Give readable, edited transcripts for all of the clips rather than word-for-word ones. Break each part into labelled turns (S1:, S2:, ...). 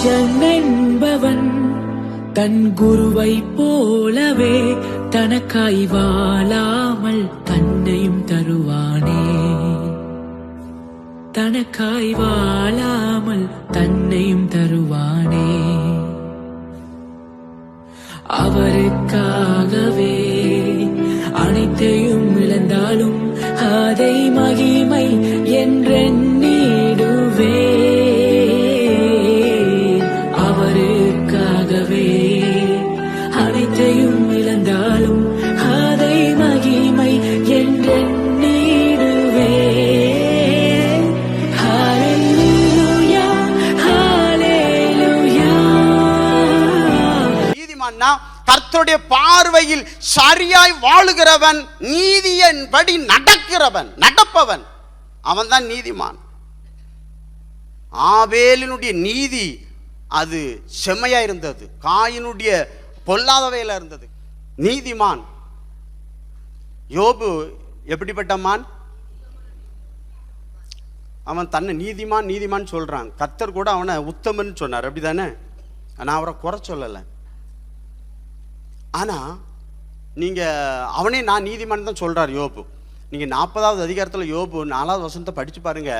S1: சிஷ்யன் என்பவன் தன் குருவை போலவே தனக்காய் வாழாமல் தன்னையும் தருவானே. தனக்காய் வாழாமல் தன்னையும் தருவானே. அவருக்காகவே அனைத்தையும் இழந்தாலும் அதை மகிமை என்றெண்ணிடுவே. அவருக்காகவே அனைத்தையும் இழந்தாலும் அதை மகிமை என்றெண்ணிடுவே. ஹல்லேலூயா, ஹல்லேலூயா.
S2: நீதிமான்னா கர்த்தருடைய பார்வையில் சரியாய் வாழுகிறவன், நீதியின்படி நடப்பவன், அவன் தான் நீதிமான். ஆபேலினுடைய நீதி அது செம்மையா இருந்தது, காயினுடைய பொல்லாதவையில இருந்தது. நீதிமான் யோபு எப்படிப்பட்ட மான்? அவன் தன்னை நீதிமான் சொல்றான். கர்த்தர் கூட அவனை உத்தமன் சொன்னார், அப்படிதானே? நான் அவரை குறை சொல்லலை. ஆனா நீங்க அவனே நான் நீதிமான் தான் சொல்றார் யோபு. நீங்க 40வது அதிகாரத்தில் யோபு 4வது வசனத்தை படிச்சு பாருங்க.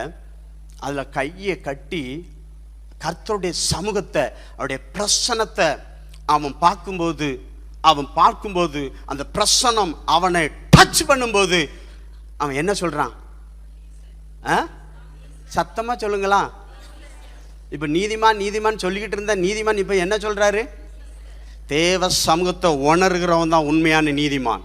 S2: அதுல கையை கட்டி கர்த்தருடைய சமூகத்தை, அவருடைய பிரசன்னத்தை அவன் பார்க்கும்போது அந்த பிரசன்னம் அவனை டச் பண்ணும்போது அவன் என்ன சொல்றான்? சத்தமா சொல்லுங்களா. இப்ப நீதிமான் சொல்லிக்கிட்டு இருந்த நீதிமான் இப்ப என்ன சொல்றாரு? தேவ சமூகத்தை உணர்கிறவன் தான் உண்மையான நீதிமான்.